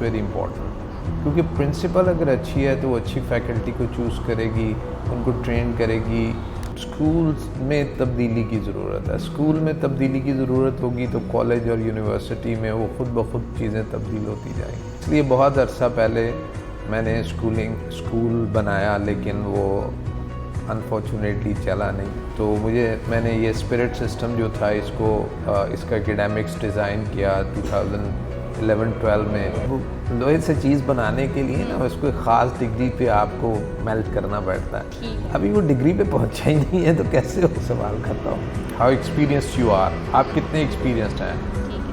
Very important, کیونکہ principal اگر اچھی ہے تو وہ اچھی فیکلٹی کو چوز کرے گی، ان کو ٹرین کرے گی. اسکولس میں تبدیلی کی ضرورت ہے. اسکول میں تبدیلی کی ضرورت ہوگی تو کالج اور یونیورسٹی میں وہ خود بخود چیزیں تبدیل ہوتی جائیں گی. اس لیے بہت عرصہ پہلے میں نے اسکول بنایا، لیکن وہ انفارچونیٹلی چلا نہیں. تو میں نے یہ اسپرٹ سسٹم جو تھا اس کا اکیڈیمکس ڈیزائن کیا 2011-12 میں. وہ لوہے سے چیز بنانے کے لیے نا اس کو ایک خاص ڈگری پہ آپ کو میلٹ کرنا پڑتا ہے. ابھی وہ ڈگری پہ پہنچا ہی نہیں ہے تو کیسے ہو سوال کرتا ہوں. ہاؤ ایکسپیرینسڈ یو آر، آپ کتنے ایکسپیرینسڈ ہیں.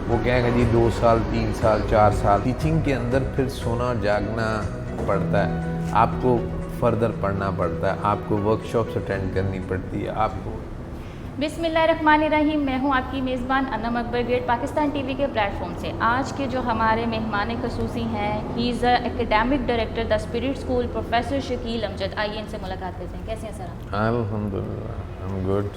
وہ کہیں گے جی 2 سال 3 سال 4 سال. ٹیچنگ کے اندر پھر سونا اور جاگنا پڑتا ہے، آپ کو فردر پڑھنا پڑتا ہے، آپ کو ورک شاپس اٹینڈ کرنی پڑتی ہے آپ کو. بسم اللہ الرحمن الرحیم. میں ہوں آپ کی میزبان انم اکبر گیٹ پاکستان ٹی وی کے پلیٹ فارم سے. آج کے جو ہمارے مہمان خصوصی ہیں، he is a academic director the spirit school, professor Shakeel Amjad. آئیے ان سے ملاقات کرتے ہیں. کیسے ہیں سر؟ الحمدللہ آئی ایم گڈ.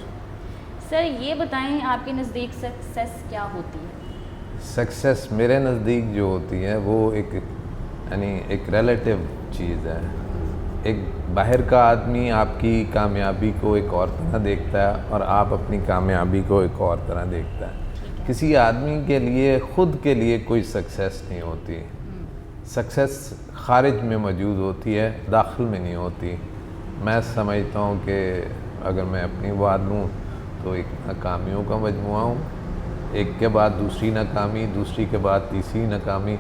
سر یہ بتائیں آپ کے نزدیک سکسیس کیا ہوتی ہے؟ سکسیس میرے نزدیک جو ہوتی ہے وہ ایک ریلیٹیو چیز ہے. ایک باہر کا آدمی آپ کی کامیابی کو ایک اور طرح دیکھتا ہے اور آپ اپنی کامیابی کو ایک اور طرح دیکھتا ہے. کسی آدمی کے لیے خود کے لیے کوئی سکسیس نہیں ہوتی. سکسیس خارج میں موجود ہوتی ہے، داخل میں نہیں ہوتی. میں سمجھتا ہوں کہ اگر میں اپنی بات لوں تو ایک ناکامیوں کا مجموعہ ہوں، ایک کے بعد دوسری ناکامی، دوسری کے بعد تیسری ناکامی.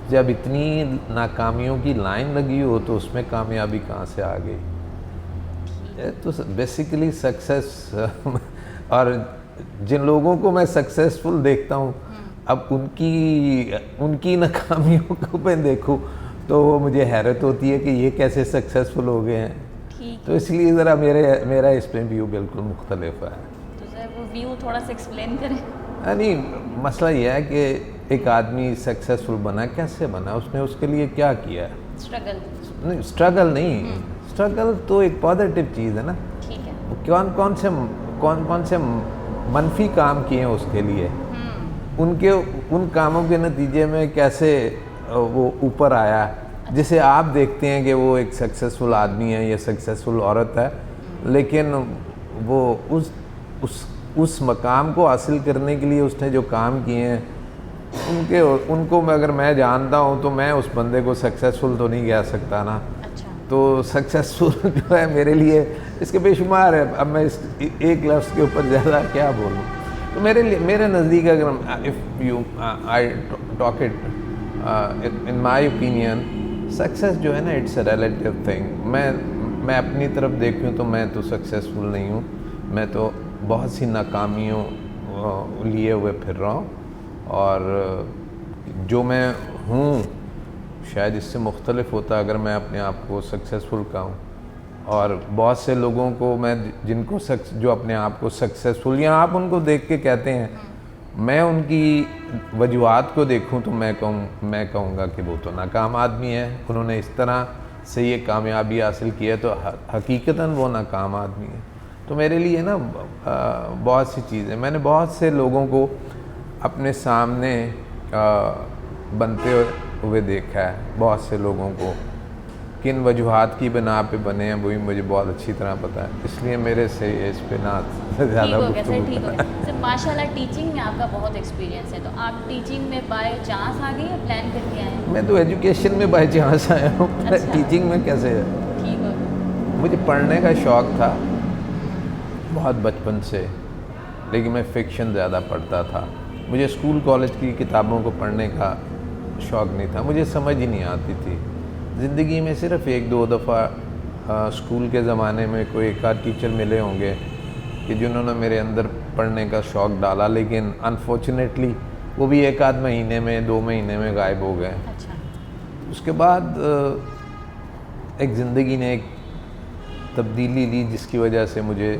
جب اتنی ناکامیوں کی لائن لگی ہو تو اس میں کامیابی کہاں سے آ گئی. تو بیسیکلی سکسیس اور جن لوگوں کو میں سکسیسفل دیکھتا ہوں اب ان کی ناکامیوں کو میں دیکھوں تو مجھے حیرت ہوتی ہے کہ یہ کیسے سکسیسفل ہو گئے ہیں. تو اس لیے ذرا میرا اس پہ ویو بالکل مختلف ہے. تو سر وہ ویو تھوڑا سا ایکسپلین کریں. نہیں، مسئلہ یہ ہے کہ ایک آدمی سکسیسفل بنا کیسے بنا، اس نے اس کے لیے کیا کیا ہے. اسٹرگل نہیں، اسٹرگل تو ایک پازیٹیو چیز ہے نا. کون سے منفی کام کیے ہیں اس کے لیے، ان کاموں کے نتیجے میں کیسے وہ اوپر آیا. جسے آپ دیکھتے ہیں کہ وہ ایک سکسیسفل آدمی ہے یا سکسیسفل عورت ہے، لیکن وہ اس مقام کو حاصل کرنے کے لیے اس نے جو کام کیے ہیں ان کو اگر میں جانتا ہوں تو میں اس بندے کو سکسیسفل تو نہیں کہہ سکتا نا. تو سکسیسفل جو ہے میرے لیے اس کے بے شمار ہے. اب میں اس ایک لفظ کے اوپر زیادہ کیا بولوں. تو میرے نزدیک اگر if you I talk it in my opinion, success جو ہے نا اٹس اے ریلیٹیو تھنگ. میں اپنی طرف دیکھوں تو میں تو سکسیسفل نہیں ہوں. میں تو بہت سی ناکامیوں لیے ہوئے پھر رہا ہوں، اور جو میں ہوں شاید اس سے مختلف ہوتا اگر میں اپنے آپ کو سکسیسفل کہوں. اور بہت سے لوگوں کو میں جو اپنے آپ کو سکسیسفل یا آپ ان کو دیکھ کے کہتے ہیں، میں ان کی وجوہات کو دیکھوں تو میں کہوں گا کہ وہ تو ناکام آدمی ہے. انہوں نے اس طرح سے یہ کامیابی حاصل کی ہے تو حقیقتاً وہ ناکام آدمی ہے. تو میرے لیے نا بہت سی چیزیں، میں نے بہت سے لوگوں کو اپنے سامنے بنتے ہوئے دیکھا ہے. بہت سے لوگوں کو کن وجوہات کی بنا پہ بنے ہیں وہی مجھے بہت اچھی طرح پتہ ہے. اس لیے میرے سے اس پہ نہ زیادہ گفتگو کرنا. سر ماشاء اللہ ٹیچنگ میں آپ کا بہت ایکسپیرینس ہے، تو آپ ٹیچنگ میں بائی چانس آ گئے یا پلان کر کے آئے ہیں؟ میں تو ایجوکیشن میں بائی چانس آیا ہوں. ٹیچنگ میں کیسے ہے. ٹھیک ہے. مجھے پڑھنے کا شوق تھا بہت بچپن سے، لیکن میں فکشن زیادہ پڑھتا تھا. مجھے اسکول کالج کی کتابوں کو پڑھنے کا شوق نہیں تھا، مجھے سمجھ ہی نہیں آتی تھی. زندگی میں صرف 1-2 دفعہ اسکول کے زمانے میں کوئی ایک آدھ ٹیچر ملے ہوں گے کہ جنہوں نے میرے اندر پڑھنے کا شوق ڈالا، لیکن انفارچونیٹلی وہ بھی 1-8 مہینے میں 2 مہینے میں غائب ہو گئے. اس کے بعد ایک زندگی نے ایک تبدیلی لی جس کی وجہ سے مجھے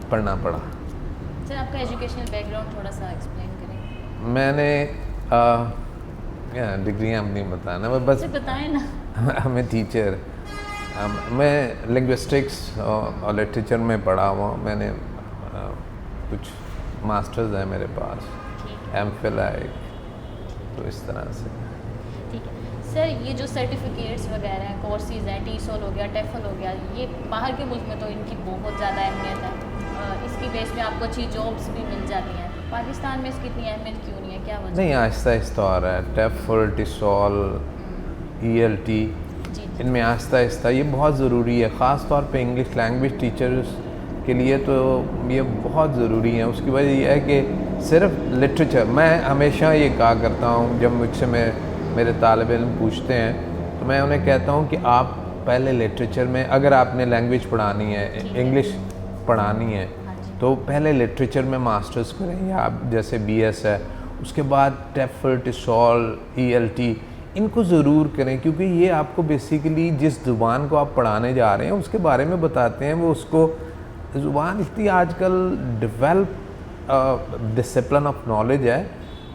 پڑھنا پڑا. سر آپ کا ایجوکیشنل بیک گراؤنڈ تھوڑا سا ایکسپلین کریں. میں نے ڈگریاں نہیں بتانا، میں بس بتائیں نا. میں ٹیچر، میں لنگوسٹکس اور لٹریچر میں پڑھا ہوا ہوں. میں نے کچھ ماسٹرز ہیں میرے پاس، ایم فل ہے، تو اس طرح سے. سر یہ جو سرٹیفکیٹس وغیرہ ہیں، کورسز ہیں، ٹیسول ہو گیا، ٹیفل ہو گیا، یہ باہر کے ملک میں تو ان کی بہت زیادہ اہمیت ہے، اس کی بیس پہ آپ کو اچھی جابس بھی مل جاتی ہیں، پاکستان میں اس کی اتنی اہمیت کیوں نہیں ہے، کیا وجہ؟ نہیں، آہستہ آہستہ آ رہا ہے. ٹیفل، ٹیسول، ELT، جی ان میں آہستہ آہستہ یہ بہت ضروری ہے، خاص طور پہ انگلش لینگویج ٹیچرز کے لیے تو یہ بہت ضروری ہے. اس کی وجہ یہ ہے کہ صرف لٹریچر، میں ہمیشہ یہ کہا کرتا ہوں جب مجھ سے میرے طالب علم پوچھتے ہیں تو میں انہیں کہتا ہوں کہ آپ پہلے لٹریچر میں، اگر آپ نے لینگویج پڑھانی ہے، انگلش پڑھانی ہے تو پہلے لٹریچر میں ماسٹرز کریں، یا آپ جیسے BS ہے، اس کے بعد ٹیفل، ٹیسول، ELT ان کو ضرور کریں، کیونکہ یہ آپ کو بیسیکلی جس زبان کو آپ پڑھانے جا رہے ہیں اس کے بارے میں بتاتے ہیں. وہ اس کو زبان اتنی آج کل ڈیولپ ڈسپلن آف نالج ہے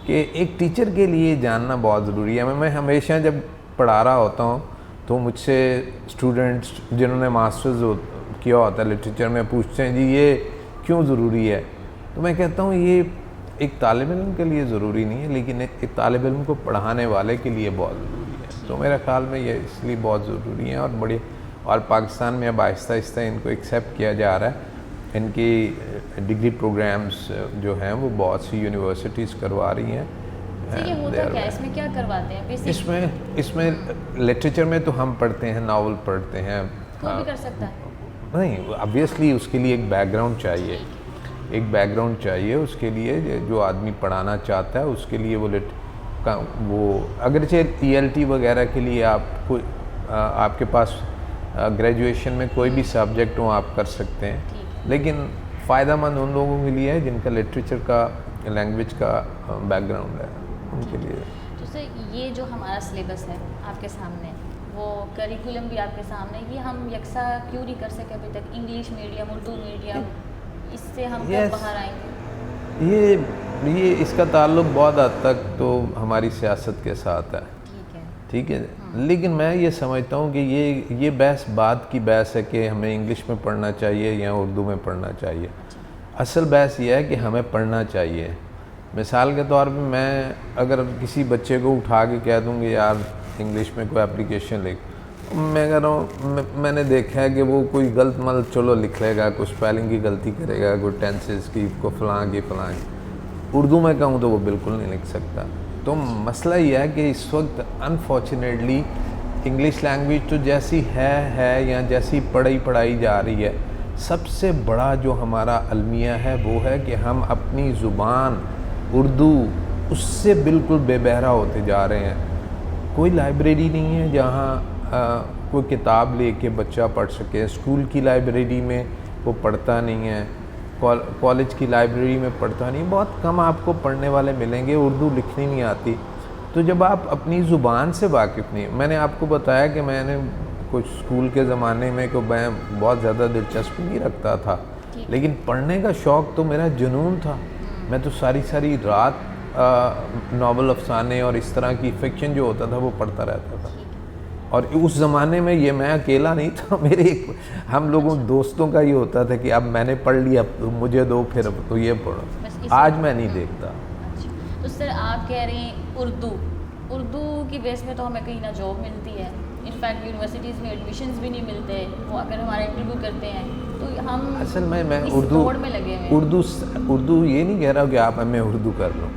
کہ ایک ٹیچر کے لیے جاننا بہت ضروری ہے. میں ہمیشہ جب پڑھا رہا ہوتا ہوں تو مجھ سے اسٹوڈنٹس جنہوں نے ماسٹرز کیا ہوتا ہے لٹریچر میں پوچھتے ہیں جی یہ کیوں ضروری ہے، تو میں کہتا ہوں یہ ایک طالب علم کے لیے ضروری نہیں ہے، لیکن ایک طالب علم کو پڑھانے والے کے لیے بہت ضروری ہے. تو میرے خیال میں یہ اس لیے بہت ضروری ہے، اور پاکستان میں اب آہستہ آہستہ ان کو ایکسیپٹ کیا جا رہا ہے. ان کی ڈگری پروگرامز جو ہیں وہ بہت سی یونیورسٹیز کروا رہی ہیں. یہ ہوتا کیا ہے، اس میں کیا کرواتے ہیں؟ اس میں لٹریچر میں تو ہم پڑھتے ہیں، ناول پڑھتے ہیں. کوئی بھی کر سکتا ہے؟ نہیں، obviously اس کے لیے ایک بیک گراؤنڈ چاہیے. اس کے لیے جو آدمی پڑھانا چاہتا ہے اس کے لیے وہ اگرچہ ELT وغیرہ کے لیے آپ کے پاس گریجویشن میں کوئی بھی سبجیکٹ ہو آپ کر سکتے ہیں، لیکن فائدہ مند ان لوگوں کے لیے ہے جن کا لٹریچر کا، لینگویج کا بیک گراؤنڈ ہے، ان کے لیے. تو سر یہ جو ہمارا سلیبس ہے آپ کے سامنے، وہ کریکولم بھی آپ کے سامنے، یہ ہم یکساں کیوں نہیں کر سکے ابھی تک؟ انگلش میڈیم، اردو میڈیم، اس سے ہم کب باہر آئیں گے؟ یہ اس کا تعلق بہت حد تک تو ہماری سیاست کے ساتھ ہے. ٹھیک ہے، لیکن میں یہ سمجھتا ہوں کہ یہ بحث بات کی بحث ہے کہ ہمیں انگلش میں پڑھنا چاہیے یا اردو میں پڑھنا چاہیے. اصل بحث یہ ہے کہ ہمیں پڑھنا چاہیے. مثال کے طور پہ میں اگر کسی بچے کو اٹھا کے کہہ دوں گی یار انگلش میں کوئی اپلیکیشن لکھ، میں کہہ رہا ہوں میں نے دیکھا ہے کہ وہ کوئی غلط چلو لکھ لے گا، کوئی اسپیلنگ کی غلطی کرے گا، کوئی ٹینسز کی، کوئی فلاں کی. اردو میں کہوں تو وہ بالکل نہیں لکھ سکتا. تو مسئلہ یہ ہے کہ اس وقت انفارچونیٹلی انگلش لینگویج تو جیسی ہے یا جیسی پڑھائی جا رہی ہے، سب سے بڑا جو ہمارا المیہ ہے وہ ہے کہ ہم اپنی زبان اردو اس سے بالکل بے بہرا ہوتے جا رہے ہیں. کوئی لائبریری نہیں ہے جہاں کوئی کتاب لے کے بچہ پڑھ سکے. اسکول کی لائبریری میں وہ پڑھتا نہیں ہے، کالج کی لائبریری میں پڑھتا نہیں. بہت کم آپ کو پڑھنے والے ملیں گے. اردو لکھنی نہیں آتی. تو جب آپ اپنی زبان سے واقف نہیں، میں نے آپ کو بتایا کہ میں نے کچھ اسکول کے زمانے میں میں بہت زیادہ دلچسپی نہیں رکھتا تھا، لیکن پڑھنے کا شوق تو میرا جنون تھا. میں تو ساری رات ناول، افسانے اور اس طرح کی فکشن جو ہوتا تھا وہ پڑھتا رہتا تھا. اور اس زمانے میں یہ میں اکیلا نہیں تھا، ہم لوگوں دوستوں کا یہ ہوتا تھا کہ اب میں نے پڑھ لیا اب مجھے دو، پھر اب تو یہ پڑھو. آج میں نہیں دیکھتا. تو سر آپ کہہ رہے ہیں اردو کی بیس میں تو ہمیں کہیں نہ جاب ملتی ہے، انفیکٹ یونیورسٹیز میں ایڈمیشنز بھی نہیں ملتے. وہ اگر ہمارا انٹرویو کرتے ہیں تو ہم اصل میں اس دوڑ میں لگے ہوئے ہیں. اردو یہ نہیں کہہ رہا کہ آپ ہمیں اردو کر لو.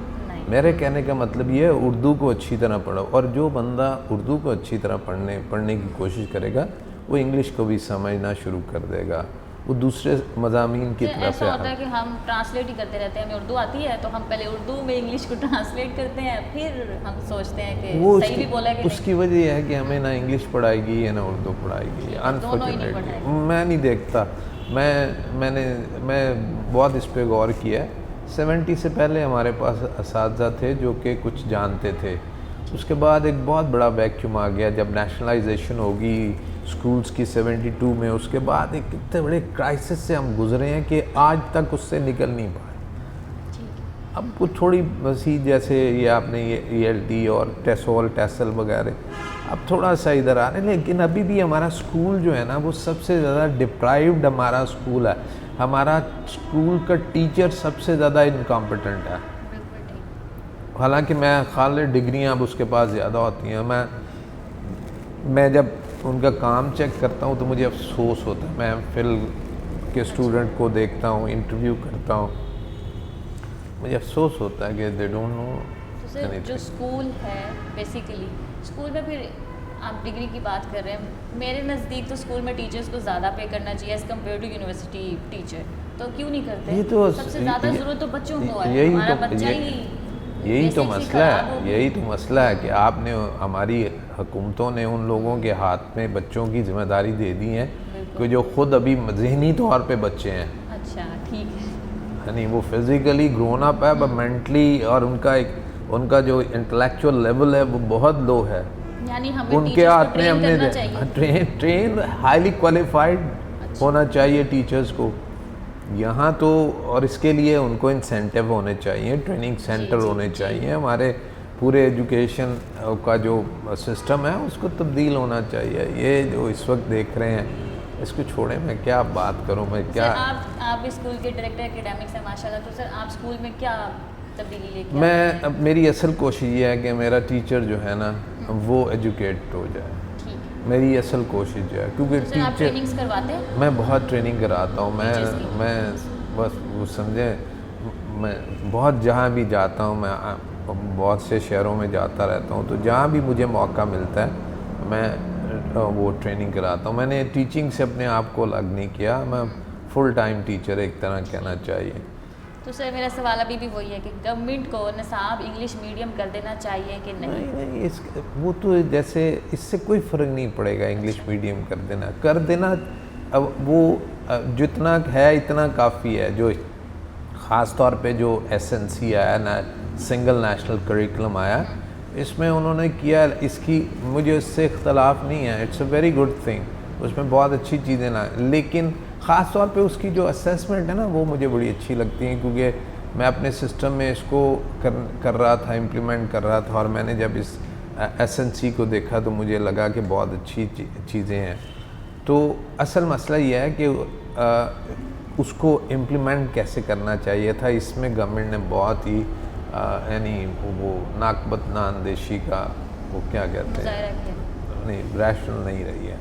میرے کہنے کا مطلب یہ ہے اردو کو اچھی طرح پڑھو، اور جو بندہ اردو کو اچھی طرح پڑھنے کی کوشش کرے گا وہ انگلش کو بھی سمجھنا شروع کر دے گا. وہ دوسرے مضامین کی طرف ایسا ہوتا ہے کہ ہم ٹرانسلیٹ ہی کرتے رہتے ہیں. ہمیں اردو آتی ہے تو ہم پہلے اردو میں انگلش کو ٹرانسلیٹ کرتے ہیں، پھر ہم سوچتے ہیں کہ صحیح بھی بولا کہ اس کی وجہ یہ ہے کہ ہمیں نہ انگلش پڑھائے گی یا نہ اردو پڑھائے گی. انفارچونیٹلی میں نہیں دیکھتا. میں بہت اس پہ غور کیا ہے. 70 سے پہلے ہمارے پاس اساتذہ تھے جو کہ کچھ جانتے تھے. اس کے بعد ایک بہت بڑا ویکیوم آ گیا جب نیشنلائزیشن ہوگی سکولز کی 72 میں. اس کے بعد ایک اتنے بڑے کرائسس سے ہم گزرے ہیں کہ آج تک اس سے نکل نہیں پائے. اب کچھ تھوڑی مزید جیسے یہ آپ نے یہ ELT اور ٹیسل وغیرہ اب تھوڑا سا ادھر آ رہے ہیں، لیکن ابھی بھی ہمارا اسکول جو ہے نا وہ سب سے زیادہ ڈپرائیوڈ ہمارا اسکول ہے. ہمارا اسکول کا ٹیچر سب سے زیادہ انکمپیٹنٹ ہے. حالانکہ میں خالص ڈگریاں اب اس کے پاس زیادہ ہوتی ہیں. میں جب ان کا کام چیک کرتا ہوں تو مجھے افسوس ہوتا ہے. میں فل کے اسٹوڈنٹ کو دیکھتا ہوں, انٹرویو کرتا ہوں, مجھے افسوس ہوتا ہے کہ دے ڈونٹ نو. تو سر جو اسکول ہے بیسیکلی اسکول میں پھر آپ ڈگری کی بات کر رہے ہیں, میرے نزدیک تو اسکول میں ٹیچرس کو زیادہ پے کرنا چاہیے as compare to university teacher. تو کیوں نہیں کرتے؟ یہ تو سب سے زیادہ ضرورت تو بچوں کو ہے, ہمارا بچہ ہی یہی تو مسئلہ ہے, یہی تو مسئلہ ہے کہ آپ نے ہماری حکومتوں نے ان لوگوں کے ہاتھ میں بچوں کی ذمہ داری دے دی ہے کہ جو خود ابھی ذہنی طور پہ بچے ہیں. اچھا ٹھیک ہے, یعنی وہ فزیکلی گرون اپ ہے بٹ مینٹلی, اور ان کا جو انٹلیکچوئل لیول ہے وہ بہت لو ہے. یعنی ہمیں ان کے ہاتھ میں ہم نے ٹرین ہائیلی کوالیفائڈ ہونا چاہیے ٹیچرز کو یہاں تو, اور اس کے لیے ان کو انسینٹیو ہونے چاہیے, ٹریننگ سینٹر ہونے چاہیے. ہمارے پورے ایجوکیشن کا جو سسٹم ہے اس کو تبدیل ہونا چاہیے. یہ جو اس وقت دیکھ رہے ہیں اس کو چھوڑیں, میں کیا بات کروں, میں کیا. آپ اسکول کے ڈائریکٹر اکیڈیمکس ہیں ماشاء اللہ, تو سر آپ اسکول میں کیا تبدیلی لے کے میں میری اصل کوشش یہ ہے کہ میرا ٹیچر جو ہے نا وہ ایجوکیٹ ہو جائے. میری اصل کوشش جو ہے, کیونکہ ٹیچر میں بہت ٹریننگ کراتا ہوں. میں بس وہ سمجھیں, میں بہت جہاں بھی جاتا ہوں, میں بہت سے شہروں میں جاتا رہتا ہوں, تو جہاں بھی مجھے موقع ملتا ہے میں وہ ٹریننگ کراتا ہوں. میں نے ٹیچنگ سے اپنے آپ کو الگ نہیں کیا, میں فل ٹائم ٹیچر ایک طرح کہنا چاہیے. تو سر میرا سوال ابھی بھی وہی ہے کہ گورنمنٹ کو نصاب انگلش میڈیم کر دینا چاہیے کہ نہیں؟ وہ تو جیسے اس سے کوئی فرق نہیں پڑے گا, انگلش میڈیم کر دینا اب وہ جتنا ہے اتنا کافی ہے. جو خاص طور پہ جو SNC آیا نا, سنگل نیشنل کریکولم آیا, اس میں انہوں نے کیا, اس کی مجھے اس سے اختلاف نہیں ہے, it's a very good thing, اس میں بہت اچھی چیزیں نا, لیکن خاص طور پہ اس کی جو اسیسمنٹ ہے نا وہ مجھے بڑی اچھی لگتی ہیں, کیونکہ میں اپنے سسٹم میں اس کو کر رہا تھا, امپلیمنٹ کر رہا تھا, اور میں نے جب اس SNC کو دیکھا تو مجھے لگا کہ بہت اچھی چیزیں ہیں. تو اصل مسئلہ یہ ہے کہ اس کو امپلیمنٹ کیسے کرنا چاہیے تھا, اس میں گورنمنٹ نے بہت ہی یعنی وہ ناقبت اندیشی کا وہ کیا کہتے ہیں, نہیں ریشنل نہیں رہی ہے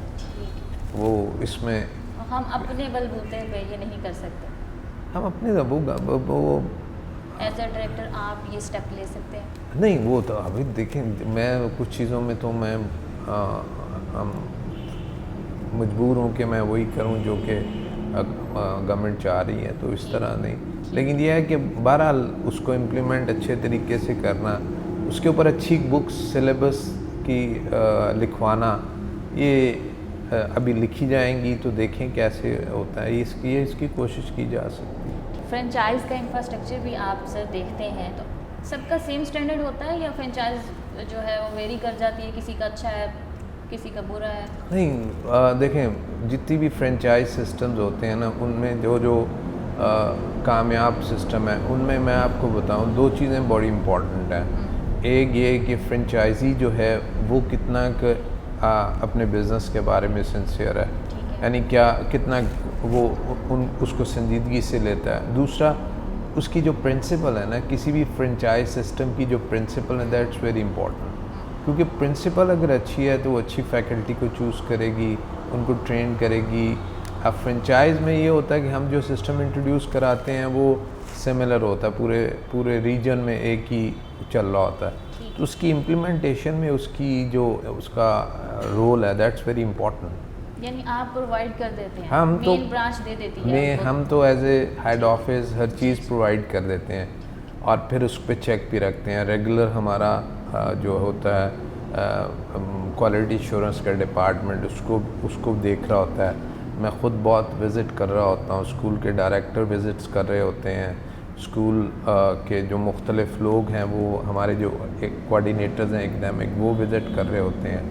وہ. اس میں ہم اپنے بلبوتے پہ یہ نہیں کر سکتے, ہم اپنے وہ ایز اے ڈائریکٹر آپ یہ اسٹیپ لے سکتے ہیں. نہیں وہ تو ابھی دیکھیں, میں کچھ چیزوں میں تو میں مجبور ہوں کہ میں وہی کروں جو کہ گورنمنٹ چاہ رہی ہے, تو اس طرح نہیں. لیکن یہ ہے کہ بہرحال اس کو امپلیمنٹ اچھے طریقے سے کرنا, اس کے اوپر اچھی بکس سلیبس کی لکھوانا, یہ ابھی لکھی جائیں گی تو دیکھیں کیسے ہوتا ہے. اس کی کوشش کی جا سکتی ہے. فرنچائز کا انفراسٹرکچر بھی آپ سر دیکھتے ہیں, تو سب کا سیم اسٹینڈرڈ ہوتا ہے یا فرنچائز جو ہے وہ ویری کر جاتی ہے, کسی کا اچھا ہے کسی کا برا ہے؟ نہیں دیکھیں, جتنی بھی فرنچائز سسٹمز ہوتے ہیں نا, ان میں جو کامیاب سسٹم ہے ان میں آپ کو بتاؤں دو چیزیں بڑی امپورٹنٹ ہیں. ایک یہ کہ فرنچائزی جو ہے وہ کتنا اپنے بزنس کے بارے میں سنسیئر ہے, یعنی کتنا وہ اس کو سنجیدگی سے لیتا ہے. دوسرا اس کی جو پرنسپل ہے نا, کسی بھی فرنچائز سسٹم کی جو پرنسپل ہے دیٹس ویری امپورٹنٹ, کیونکہ پرنسپل اگر اچھی ہے تو وہ اچھی فیکلٹی کو چوز کرے گی, ان کو ٹرین کرے گی. اب فرنچائز میں یہ ہوتا ہے کہ ہم جو سسٹم انٹروڈیوس کراتے ہیں وہ سملر ہوتا ہے, پورے ریجن میں ایک ہی چل رہا ہوتا ہے, تو اس کی امپلیمنٹیشن میں اس کی جو اس کا رول ہے دیٹس ویری امپورٹنٹ. یعنی آپ پرووائڈ کر دیتے ہیں, ہم تو مین برانچ دے دیتی ہے, ہم تو ایز اے ہیڈ آفس ہر چیز پرووائڈ کر دیتے ہیں, اور پھر اس پہ چیک بھی رکھتے ہیں. ریگولر ہمارا جو ہوتا ہے کوالٹی ایشورنس کا ڈپارٹمنٹ اس کو دیکھ رہا ہوتا ہے. میں خود بہت وزٹ کر رہا ہوتا ہوں, اسکول کے ڈائریکٹر وزٹس کر رہے ہوتے ہیں, اسکول کے جو مختلف لوگ ہیں وہ ہمارے جو کوآرڈینیٹرز ہیں ایکڈیمک وہ وزٹ کر رہے ہوتے ہیں.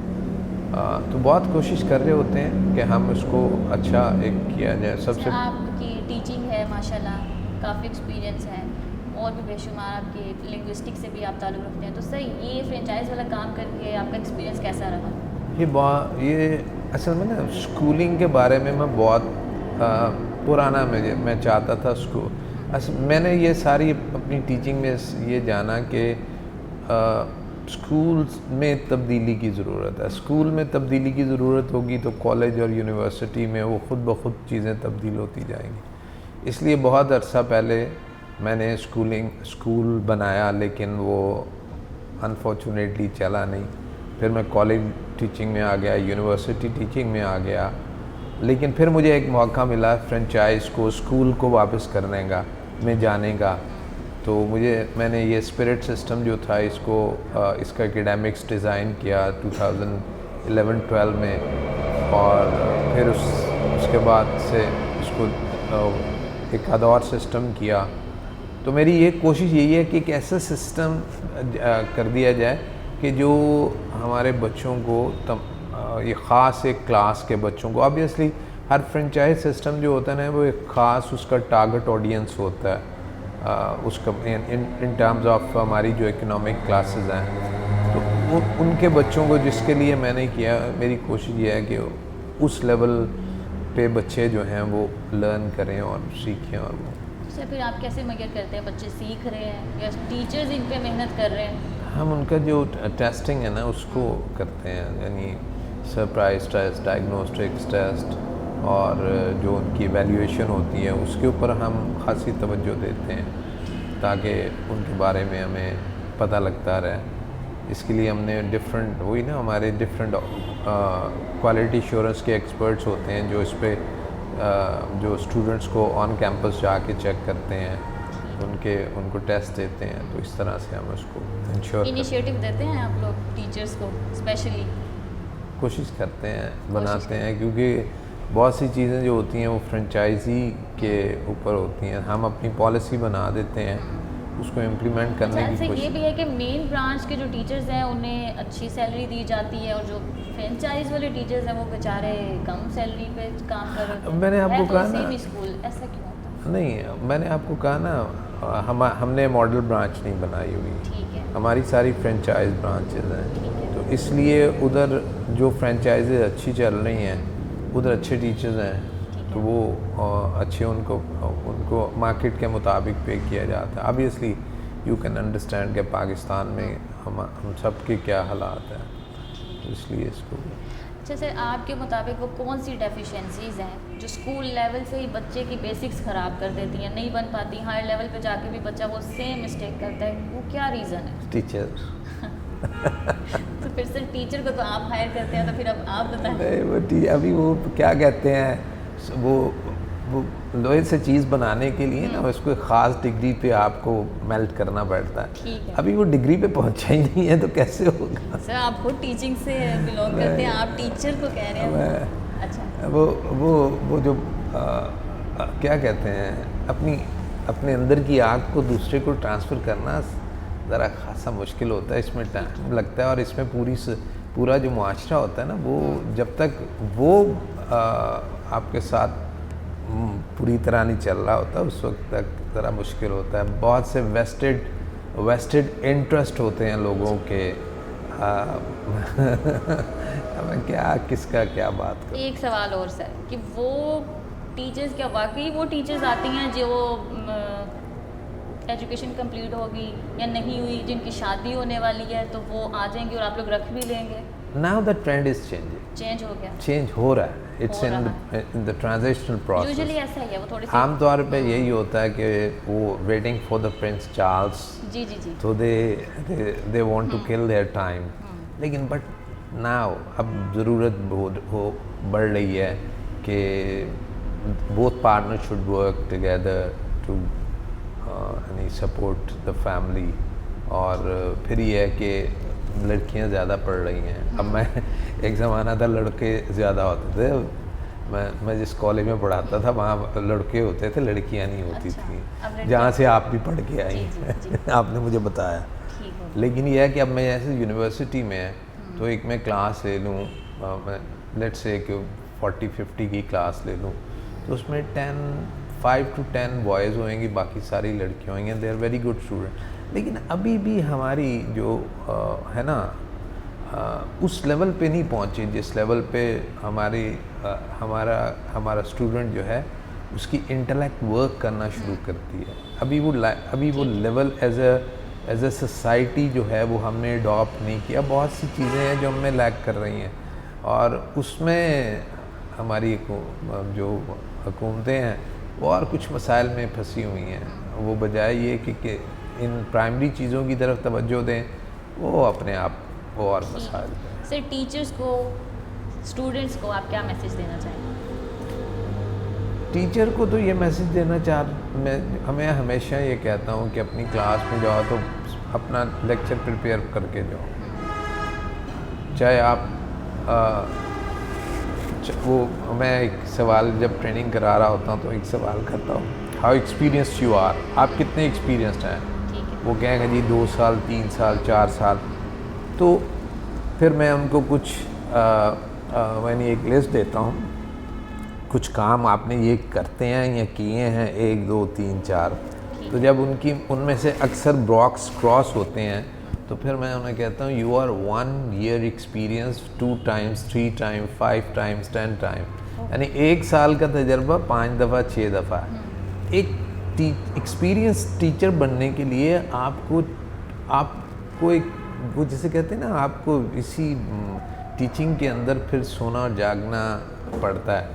تو بہت کوشش کر رہے ہوتے ہیں کہ ہم اس کو اچھا ایک کیا جائے. سب سے آپ کی ٹیچنگ ہے ماشاءاللہ, کافی ایکسپیرینس ہے, اور بھی بے شمار آپ کی لنگوسٹک سے بھی آپ تعلق رکھتے ہیں, تو سر یہ فرنچائز والا کام کر کے آپ کا ایکسپیرینس کیسا رہا؟ یہ اصل میں نا اسکولنگ کے بارے میں بہت پرانا میں چاہتا تھا میں نے یہ ساری اپنی ٹیچنگ میں یہ جانا کہ اسکولس میں تبدیلی کی ضرورت ہے. اسکول میں تبدیلی کی ضرورت ہوگی تو کالج اور یونیورسٹی میں وہ خود بخود چیزیں تبدیل ہوتی جائیں گی. اس لیے بہت عرصہ پہلے میں نے اسکول بنایا, لیکن وہ انفارچونیٹلی چلا نہیں. پھر میں کالج ٹیچنگ میں آ گیا, یونیورسٹی ٹیچنگ میں آ گیا, لیکن پھر مجھے ایک موقع ملا فرینچائز کو, اسکول کو واپس کرنے کا, میں جانے کا. تو میں نے یہ اسپرٹ سسٹم جو تھا اس کا اکیڈیمکس ڈیزائن کیا 2011-12 میں, اور پھر اس کے بعد سے اس کو ایک آدھ اور سسٹم کیا. تو میری یہ کوشش یہی ہے کہ ایک ایسا سسٹم کر دیا جائے کہ جو ہمارے بچوں کو یہ خاص ایک کلاس کے بچوں کو, آبویسلی ہر فرینچائز سسٹم جو ہوتا ہے نا وہ ایک خاص اس کا ٹارگٹ آڈینس ہوتا ہے, اس کا ان ٹرمز آف ہماری جو اکنامک کلاسز ہیں, تو ان کے بچوں کو جس کے لیے میں نے کیا, میری کوشش یہ ہے کہ اس لیول پہ بچے جو ہیں وہ لرن کریں اور سیکھیں. اور وہ پھر آپ کیسے میئر کرتے ہیں بچے سیکھ رہے ہیں یا ٹیچرز ان پہ محنت کر رہے ہیں؟ ہم ان کا جو ٹیسٹنگ ہے نا اس کو کرتے ہیں, یعنی سرپرائز ٹیسٹ, ڈائگنوسٹکس ٹیسٹ, اور جو ان کی ایویلیویشن ہوتی ہے اس کے اوپر ہم خاصی توجہ دیتے ہیں تاکہ ان کے بارے میں ہمیں پتہ لگتا رہے. اس کے لیے ہم نے وہی نا ہمارے ڈفرینٹ کوالٹی ایشورنس کے ایکسپرٹس ہوتے ہیں جو اس پہ جو اسٹوڈنٹس کو آن کیمپس جا کے چیک کرتے ہیں, ان کو ٹیسٹ دیتے ہیں. تو اس طرح سے ہم اس کو انشور انیشیٹو دیتے ہیں آپ لوگ ٹیچرز کو اسپیشلی؟ کوشش کرتے ہیں, بناتے ہیں, کیونکہ بہت سی چیزیں جو ہوتی ہیں وہ فرینچائزی کے اوپر ہوتی ہیں. ہم اپنی پالیسی بنا دیتے ہیں, اس کو امپلیمنٹ کرنے کی کوشش. یہ بھی ہے کہ مین برانچ کے جو ٹیچرز ہیں انہیں اچھی سیلری دی جاتی ہے, اور جو فرینچائز والے ٹیچرز ہیں وہ بیچارے کم سیلری پہ کام کر رہے ہیں. میں نے آپ کو کہا نا, اسکول ایسا کیوں ہوتا ہے؟ نہیں, میں نے آپ کو کہا نا ہم نے ماڈل برانچ نہیں بنائی ہوئی, ٹھیک ہے, ہماری ساری فرینچائز برانچز ہیں. تو اس لیے ادھر جو فرینچائزز اچھی چل رہی ہیں ادھر اچھے ٹیچرز ہیں, تو وہ اچھے ان کو مارکیٹ کے مطابق پے کیا جاتا ہے. آبویسلی یو کین انڈرسٹینڈ کہ پاکستان میں ہم سب کے کیا حالات ہیں, تو اس لیے اس کو. اچھا سر, آپ کے مطابق وہ کون سی ڈیفیشنسیز ہیں جو اسکول لیول سے ہی بچے کی بیسکس خراب کر دیتی ہیں, نہیں بن پاتی, ہائر لیول پہ جا کے بھی بچہ وہ سیم مسٹیک کرتا ہے, وہ کیا ریزن ہے؟ ٹیچر. تو پھر سر ٹیچر کو تو آپ ہائر کرتے ہیں, تو پھر اب آپ بتائیں. ابھی وہ کیا کہتے ہیں, وہ لوہے سے چیز بنانے کے لیے نا اس کو ایک خاص ڈگری پہ آپ کو میلٹ کرنا پڑتا ہے. ابھی وہ ڈگری پہ پہنچا ہی نہیں ہے تو کیسے ہوگا؟ سر آپ خود ٹیچنگ سے بلانگ کرتے ہیں, آپ ٹیچر کو کہہ رہے ہیں. اچھا, وہ جو کیا کہتے ہیں, اپنے اندر کی آگ کو دوسرے کو ٹرانسفر کرنا ذرا خاصا مشکل ہوتا ہے, اس میں ٹائم لگتا ہے. اور اس میں پورا جو معاشرہ ہوتا ہے نا, وہ جب تک وہ آپ کے ساتھ پوری طرح نہیں چل رہا ہوتا اس وقت تک ذرا مشکل ہوتا ہے. بہت سے ویسٹڈ انٹرسٹ ہوتے ہیں لوگوں کے. کس کا کیا بات کروں. ایک سوال اور سر, کہ وہ ٹیچرز کیا واقعی وہ ٹیچرز آتی ہیں جو ایجوکیشن کمپلیٹ ہوگی یا نہیں ہوئی, جن کی شادی ہونے والی ہے, تو وہ آ جائیں گے اور آپ لوگ رکھ بھی لیں گے؟ Now the trend is changing. Change ہو گیا, چینج ہو رہا ہے. It's in the transitional process. Usually ایسا ہی ہے, وہ تھوڑی سی عام طور پہ یہی ہوتا ہے کہ وہ waiting for the Prince Charles. جی جی جی, تو they want to kill their time. لیکن but now اب ضرورت بڑھ رہی ہے کہ both partners should work together to support the family. اور پھر یہ ہے کہ لڑکیاں زیادہ پڑھ رہی ہیں. اب میں ایک زمانہ تھا لڑکے زیادہ ہوتے تھے, میں جس کالج میں پڑھاتا تھا وہاں لڑکے ہوتے تھے, لڑکیاں نہیں ہوتی تھیں, جہاں سے آپ بھی پڑھ کے آئی ہیں, آپ نے مجھے بتایا. لیکن یہ ہے کہ اب میں جیسے یونیورسٹی میں ہے تو ایک میں کلاس لے لوں, لیٹ سے کہ 40-50 کی کلاس لے لوں, تو اس میں 5 to 10 بوائز ہوئیں گی, باقی ساری لڑکیاں ہوئیں گی. They are very good student. لیکن ابھی بھی ہماری جو ہے نا اس لیول پہ نہیں پہنچی جس لیول پہ ہمارا اسٹوڈنٹ جو ہے اس کی انٹلیکٹ ورک کرنا شروع کرتی ہے. ابھی وہ level as a as a society جو ہے وہ ہم نے اڈاپٹ نہیں کیا. بہت سی چیزیں ہیں جو ہم میں لیک کر رہی ہیں, اور اس میں ہماری جو حکومتیں ہیں وہ اور کچھ مسائل میں پھنسی ہوئی ہیں. وہ بجائے یہ کہ ان پرائمری چیزوں کی طرف توجہ دیں, وہ اپنے آپ وہ اور مسائل ہیں. سر ٹیچرز کو, اسٹوڈنٹس کو آپ کیا میسیج دینا چاہیں گے؟ ٹیچر کو تو یہ میسیج دینا میں ہمیشہ یہ کہتا ہوں کہ اپنی کلاس میں جاؤ تو اپنا لیکچر پریپیئر کر کے جاؤ. چاہے آپ میں ایک سوال جب ٹریننگ کرا رہا ہوتا ہوں تو ایک سوال کرتا ہوں, ہاؤ ایکسپیرینسڈ یو آر, آپ کتنے ایکسپیرینسڈ ہیں؟ وہ کہیں گے جی 2 سال 3 سال 4 سال. تو پھر میں ان کو کچھ میں نے ایک لسٹ دیتا ہوں, کچھ کام آپ نے یہ کرتے ہیں یا کیے ہیں 1 2 3 4. تو جب ان میں سے اکثر باکس کراس ہوتے ہیں تو پھر میں انہیں کہتا ہوں you are 1 year experience 2 times 3 times 5 times 10 times, یعنی 1 سال کا تجربہ 5 دفعہ 6 دفعہ. ایک ایکسپیرینس ٹیچر بننے کے لیے آپ کو ایک وہ جسے کہتے ہیں نا, آپ کو اسی ٹیچنگ کے اندر پھر سونا اور جاگنا پڑتا ہے,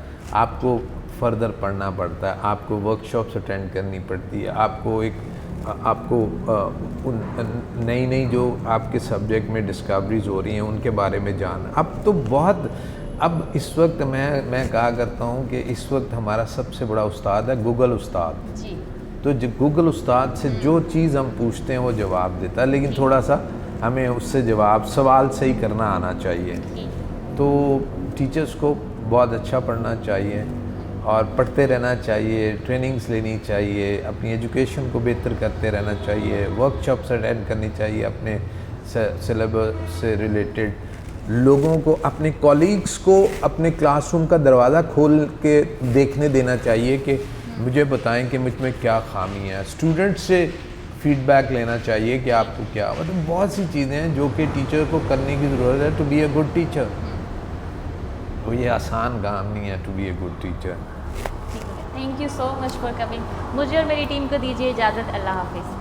آپ کو فردر پڑھنا پڑتا ہے, آپ کو ورک شاپس اٹینڈ کرنی پڑتی ہے, آپ کو نئی جو آپ کے سبجیکٹ میں ڈسکوریز ہو رہی ہیں ان کے بارے میں جاننا. اب اس وقت میں کہا کرتا ہوں کہ اس وقت ہمارا سب سے بڑا استاد ہے گوگل استاد. تو گوگل استاد سے جو چیز ہم پوچھتے ہیں وہ جواب دیتا ہے, لیکن تھوڑا سا ہمیں اس سے سوال صحیح کرنا آنا چاہیے. تو ٹیچرز کو بہت اچھا پڑھنا چاہیے اور پڑھتے رہنا چاہیے, ٹریننگز لینی چاہیے, اپنی ایجوکیشن کو بہتر کرتے رہنا چاہیے, ورک شاپس اٹینڈ کرنی چاہیے, اپنے سلیبس سے ریلیٹڈ لوگوں کو, اپنے کولیگز کو اپنے کلاس روم کا دروازہ کھول کے دیکھنے دینا چاہیے کہ مجھے بتائیں کہ مجھ میں کیا خامی ہے. اسٹوڈنٹ سے فیڈ بیک لینا چاہیے کہ آپ کو کیا, مطلب بہت سی چیزیں ہیں جو کہ ٹیچر کو کرنے کی ضرورت ہے to be a good teacher. تو یہ آسان کام نہیں ہے to be a good teacher. Thank you so much for coming. مجھے اور میری ٹیم کو دیجیے اجازت. اللہ حافظ.